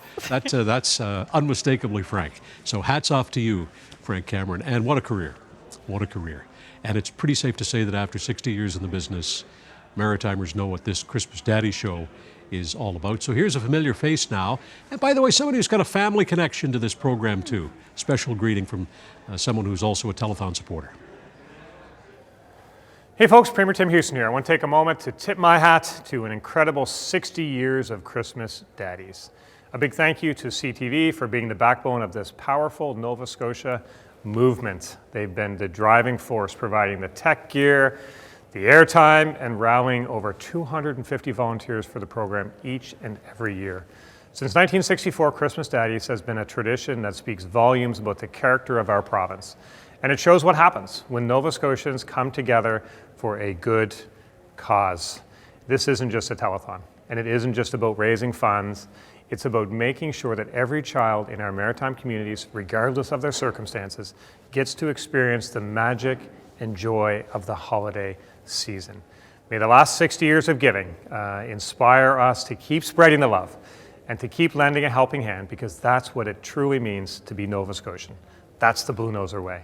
that's unmistakably Frank. So hats off to you, Frank Cameron, and what a career. What a career. And it's pretty safe to say that after 60 years in the business, Maritimers know what this Christmas Daddy show is all about. So here's a familiar face now. And by the way, somebody who's got a family connection to this program too. Special greeting from someone who's also a telethon supporter.
Hey folks, Premier Tim Houston here. I want to take a moment to tip my hat to an incredible 60 years of Christmas Daddies. A big thank you to CTV for being the backbone of this powerful Nova Scotia movement. They've been the driving force, providing the tech gear, the airtime, and rallying over 250 volunteers for the program each and every year. Since 1964, Christmas Daddies has been a tradition that speaks volumes about the character of our province. And it shows what happens when Nova Scotians come together for a good cause. This isn't just a telethon, and it isn't just about raising funds. It's about making sure that every child in our maritime communities, regardless of their circumstances, gets to experience the magic and joy of the holiday season. May the last 60 years of giving inspire us to keep spreading the love and to keep lending a helping hand, because that's what it truly means to be Nova Scotian. That's the Blue Noser way.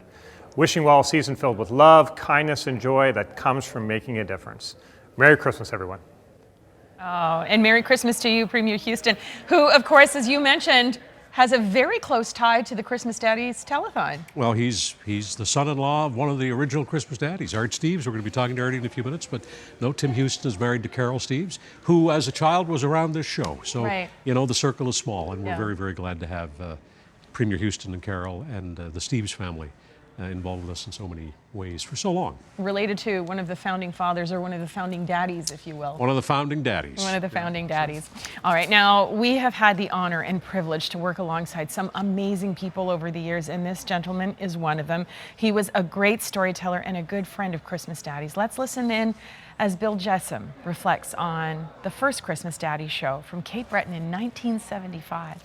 Wishing you all a season filled with love, kindness, and joy that comes from making a difference. Merry Christmas, everyone.
Oh, and Merry Christmas to you, Premier Houston, who, of course, as you mentioned, has a very close tie to the Christmas Daddies Telethon.
Well, he's the son-in-law of one of the original Christmas Daddies, Art Steves. We're going to be talking to Artie in a few minutes, but no, Tim Houston is married to Carol Steves, who as a child was around this show. So, you know, the circle is small, and we're very, very glad to have Premier Houston and Carol and the Steves family involved with us in so many ways for so long.
Related to one of the founding fathers, or one of the founding daddies, if you will.
One of the founding daddies.
One of the founding daddies. All right, now we have had the honor and privilege to work alongside some amazing people over the years, and this gentleman is one of them. He was a great storyteller and a good friend of Christmas Daddies. Let's listen in as Bill Jessam reflects on the first Christmas Daddy show from Cape Breton in 1975.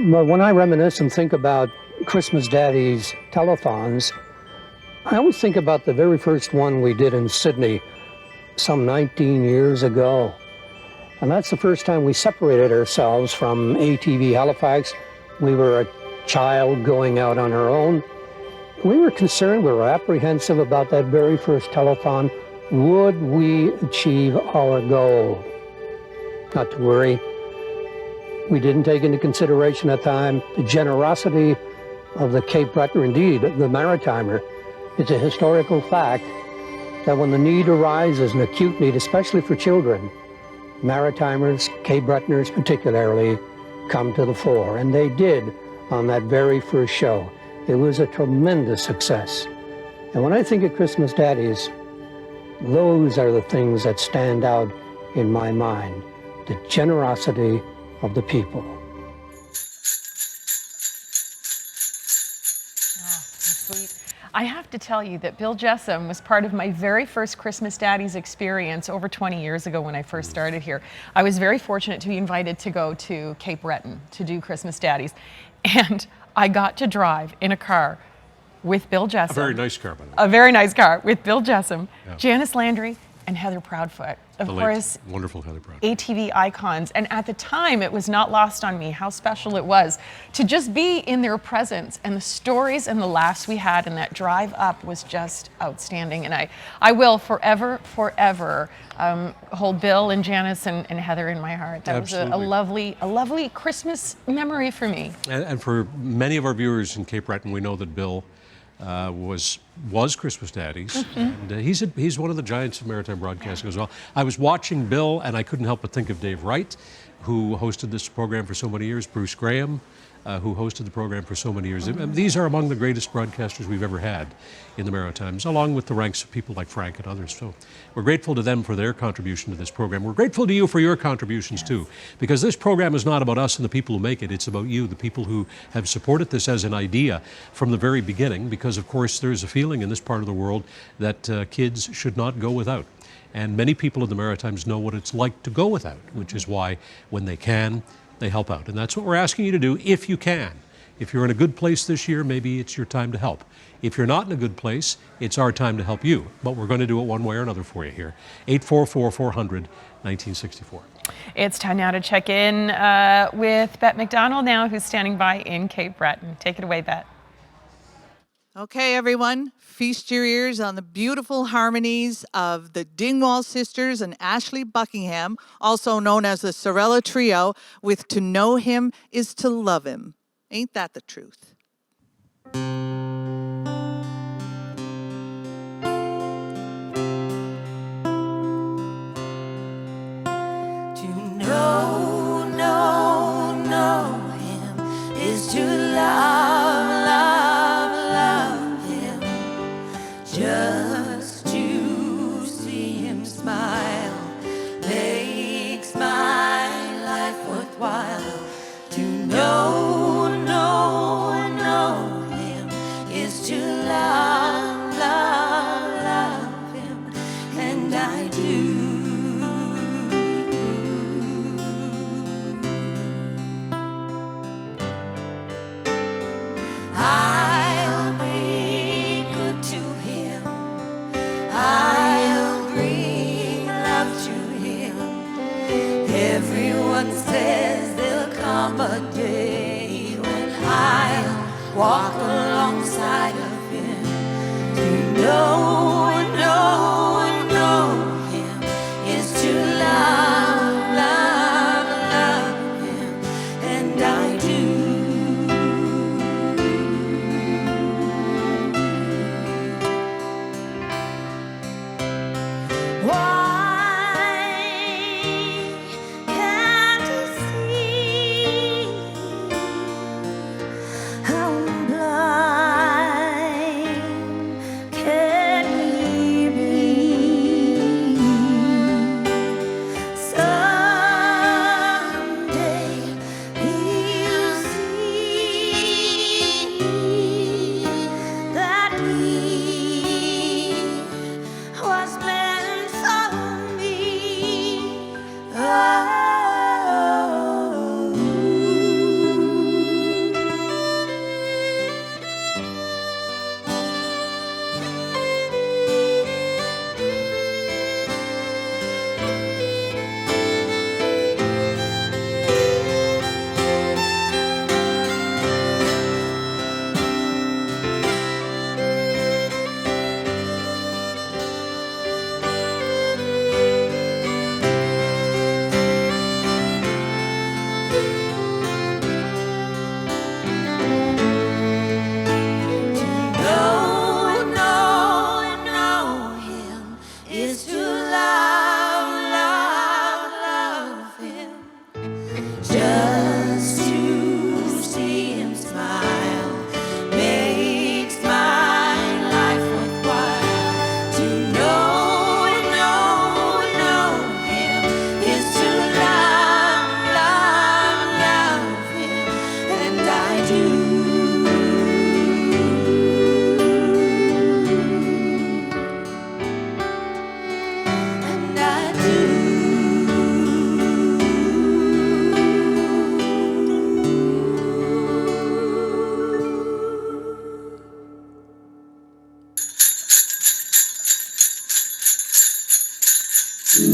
But when I reminisce and think about Christmas Daddies telethons, I always think about the very first one we did in Sydney some 19 years ago. And that's the first time we separated ourselves from ATV Halifax. We were a child going out on our own. We were concerned, we were apprehensive about that very first telethon. Would we achieve our goal? Not to worry. We didn't take into consideration at the time the generosity of the Cape Breton, indeed the Maritimer. It's a historical fact that when the need arises, an acute need, especially for children, Maritimers, Cape Bretoners particularly, come to the fore. And they did on that very first show. It was a tremendous success. And when I think of Christmas Daddies, those are the things that stand out in my mind. The generosity of the people.
I have to tell you that Bill Jessam was part of my very first Christmas Daddies experience over 20 years ago when I first started here. I was very fortunate to be invited to go to Cape Breton to do Christmas Daddies. And I got to drive in a car with Bill Jessam.
A very nice car, by the way.
A very nice car with Bill Jessam, Janice Landry, and Heather Proudfoot. Of course,
wonderful Heather Proudfoot.
ATV icons. And at the time, it was not lost on me how special it was to just be in their presence. And the stories and the laughs we had in that drive up was just outstanding. And I will forever, forever hold Bill and Janice and Heather in my heart. That was a lovely Christmas memory for me.
And for many of our viewers in Cape Breton, we know that Bill was Christmas Daddies, and he's one of the giants of maritime broadcasting as well. I was watching Bill, and I couldn't help but think of Dave Wright, who hosted this program for so many years, Bruce Graham, who hosted the program for so many years. And these are among the greatest broadcasters we've ever had in the Maritimes, along with the ranks of people like Frank and others. So we're grateful to them for their contribution to this program. We're grateful to you for your contributions too, because this program is not about us and the people who make it. It's about you, the people who have supported this as an idea from the very beginning, because of course there's a feeling in this part of the world that kids should not go without. And many people in the Maritimes know what it's like to go without, which is why when they can, they help out. And that's what we're asking you to do if you can. If you're in a good place this year, maybe it's your time to help. If you're not in a good place, it's our time to help you. But we're going to do it one way or another for you here. 844-400-1964.
It's time now to check in with Bette Macdonald now, who's standing by in Cape Breton. Take it away, Bette.
Okay, everyone, feast your ears on the beautiful harmonies of the Dingwall sisters and Ashley Buckingham, also known as the Sorella Trio, with To Know Him is to Love Him. Ain't that the truth?
To know him is to love Everyone says there'll come a day when I'll walk alongside of him. To know him is to love him, and I do.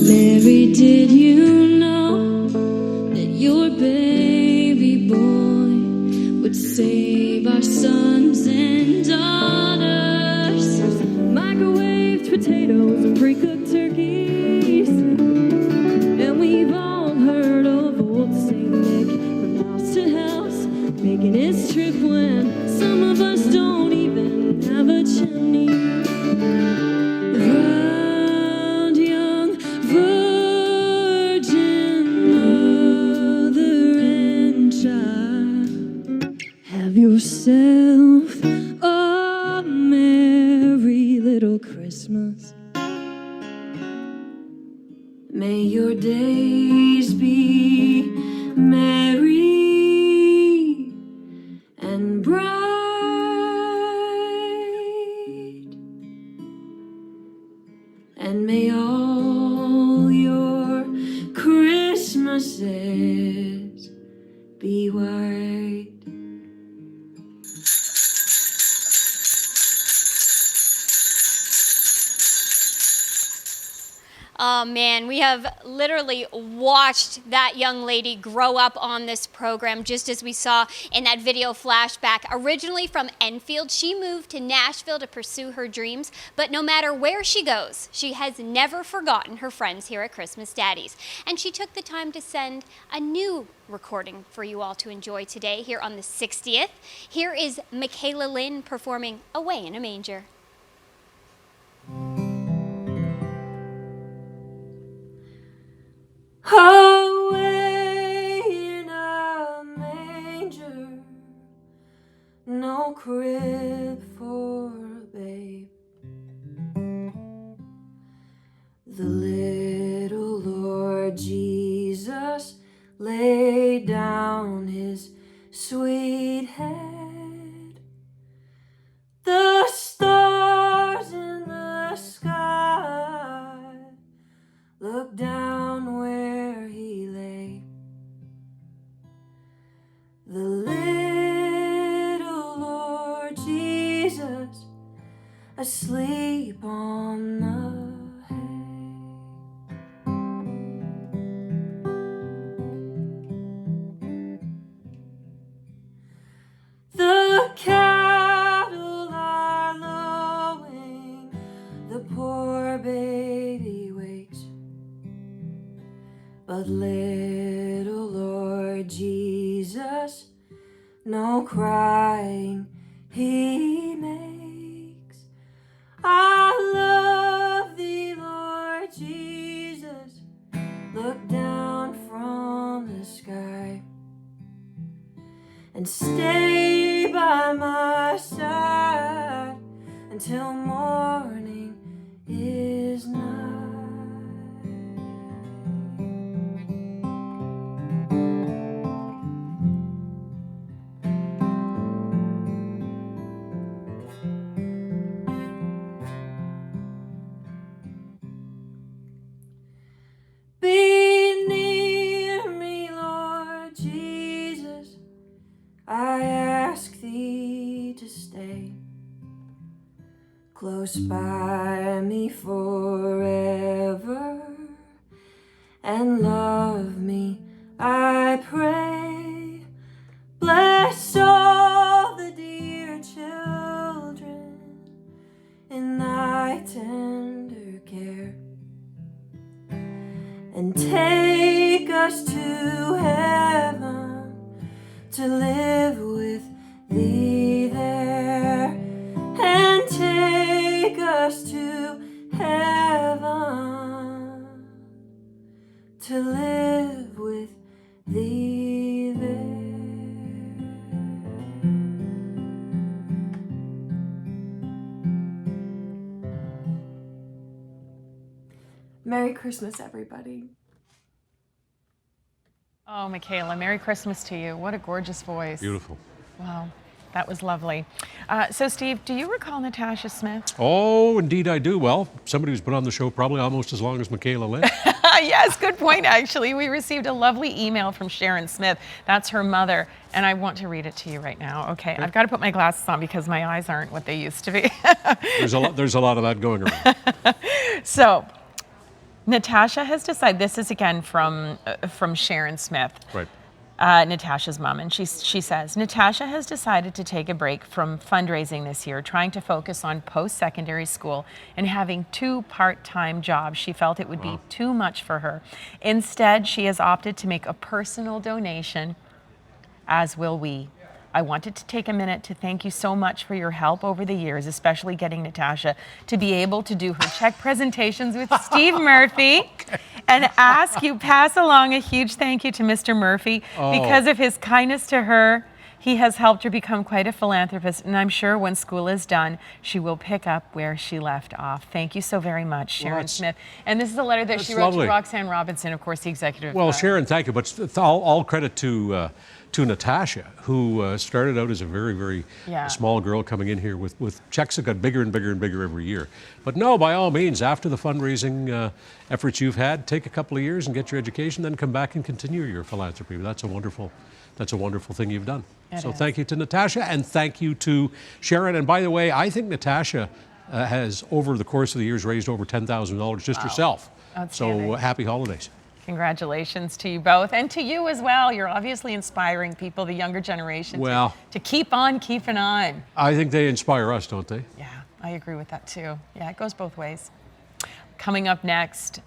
Mary, did you know that your baby boy would save our sons and daughters? Microwaved potatoes and pre-cooked turkeys. And we've all heard of old Saint Nick from house to house, making his trip when some of us don't even have a chimney. Round young virgin mother and child, have yourself a merry little Christmas. May your days be merry and bright. And may all your Christmases be white.
Oh man, we have literally watched that young lady grow up on this program, just as we saw in that video flashback. Originally from Enfield, she moved to Nashville to pursue her dreams, but no matter where she goes, she has never forgotten her friends here at Christmas Daddies. And she took the time to send a new recording for you all to enjoy today here on the 60th. Here is Makayla Lynn performing Away in a Manger.
Away in a manger, no crib for a babe. The little Lord Jesus laid down his sweet head. The stars in the sky looked down where he lay. The little Lord Jesus asleep on the hay.
little Lord Jesus, no crying he makes. I love thee, Lord Jesus, look down from the sky and stay by my side until morning is nigh. Be near me, Lord Jesus, I ask thee to stay close by me forever and love me, I pray. Bless all the dear children in thy tender care, and take us to heaven to live with thee there, and take us to heaven to live with thee there. Merry Christmas, everybody.
Oh, Makayla, Merry Christmas to you. What a gorgeous voice.
Beautiful.
Wow, that was lovely. So, Steve, do you recall Natasha Smith?
Oh, indeed I do. Well, somebody who's been on the show probably almost as long as Makayla lived.
Yes, good point, actually. We received a lovely email from Sharon Smith. That's her mother, and I want to read it to you right now. Okay, I've got to put my glasses on because my eyes aren't what they used to be.
There's a lot of that going around.
So, Natasha has decided, this is again from Sharon Smith.
Right.
Natasha's mom, and she says, Natasha has decided to take a break from fundraising this year, trying to focus on post-secondary school and having 2 part-time jobs. She felt it would be too much for her. Instead, she has opted to make a personal donation, as will we. I wanted to take a minute to thank you so much for your help over the years, especially getting Natasha to be able to do her check presentations with Steve Murphy, and ask you pass along a huge thank you to Mr. Murphy. Because of his kindness to her, he has helped her become quite a philanthropist, and I'm sure when school is done, she will pick up where she left off. Thank you so very much, Sharon Smith. And this is a letter that she wrote to Roxanne Robinson, of course, the executive.
Well, Sharon, thank you, but all credit to Natasha, who started out as a very, very small girl coming in here with checks that got bigger and bigger and bigger every year. But no, by all means, after the fundraising efforts you've had, take a couple of years and get your education, then come back and continue your philanthropy. That's a wonderful thing you've done. So thank you to Natasha, and thank you to Sharon. And by the way, I think Natasha has, over the course of the years, raised over $10,000 just herself. So happy holidays.
Congratulations to you both, and to you as well. You're obviously inspiring people, the younger generation, to keep on keeping on.
I think they inspire us, don't they?
Yeah, I agree with that too. Yeah, it goes both ways. Coming up next,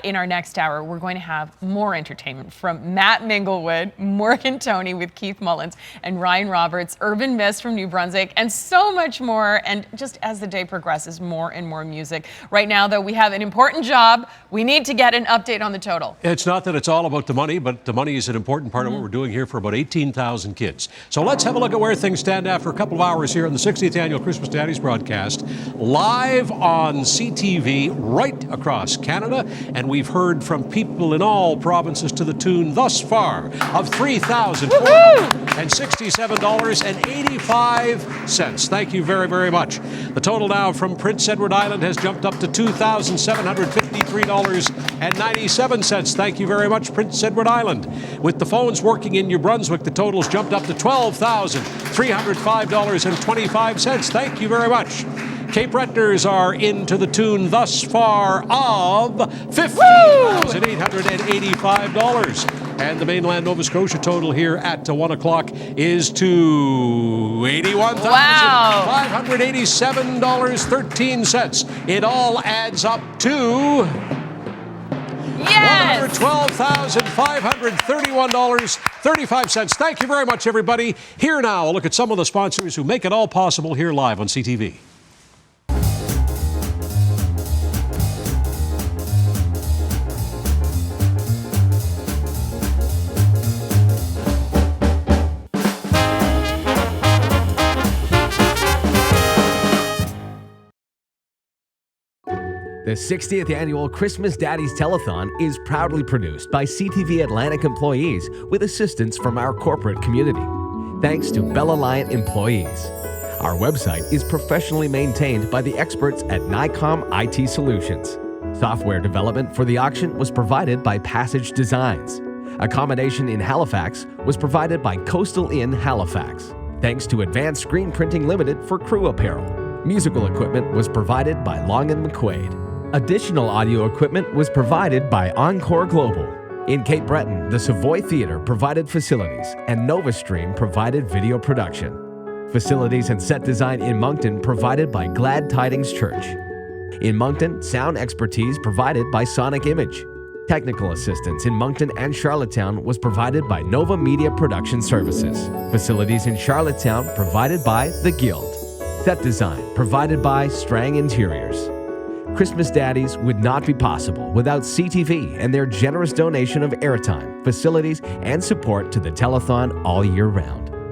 in our next hour, we're going to have more entertainment from Matt Minglewood, Morgan Tony with Keith Mullins, and Ryan Roberts, Urban Mist from New Brunswick, and so much more. And just as the day progresses, more and more music. Right now, though, we have an important job. We need to get an update on the total.
It's not that it's all about the money, but the money is an important part of what we're doing here for about 18,000 kids. So let's have a look at where things stand after a couple of hours here on the 60th Annual Christmas Daddies broadcast, live on CTV right across Canada. And we've heard from people in all provinces to the tune thus far of $3,467.85. Thank you very, very much. The total now from Prince Edward Island has jumped up to $2,753.97. Thank you very much, Prince Edward Island. With the phones working in New Brunswick, the total's jumped up to $12,305.25. Thank you very much. Cape Bretoners are into the tune thus far of $15,885. And the mainland Nova Scotia total here at 1 o'clock is to $81,587.13. It all adds up to... $112,531.35. Thank you very much, everybody. Here now, a look at some of the sponsors who make it all possible here live on CTV.
The 60th annual Christmas Daddies Telethon is proudly produced by CTV Atlantic employees with assistance from our corporate community. Thanks to Bell Alliant employees. Our website is professionally maintained by the experts at Nicom IT Solutions. Software development for the auction was provided by Passage Designs. Accommodation in Halifax was provided by Coastal Inn Halifax. Thanks to Advanced Screen Printing Limited for crew apparel. Musical equipment was provided by Long & McQuaid. Additional audio equipment was provided by Encore Global. In Cape Breton, the Savoy Theatre provided facilities, and NovaStream provided video production. Facilities and set design in Moncton provided by Glad Tidings Church. In Moncton, sound expertise provided by Sonic Image. Technical assistance in Moncton and Charlottetown was provided by Nova Media Production Services. Facilities in Charlottetown provided by The Guild. Set design provided by Strang Interiors. Christmas Daddies would not be possible without CTV and their generous donation of airtime, facilities, and support to the telethon all year round.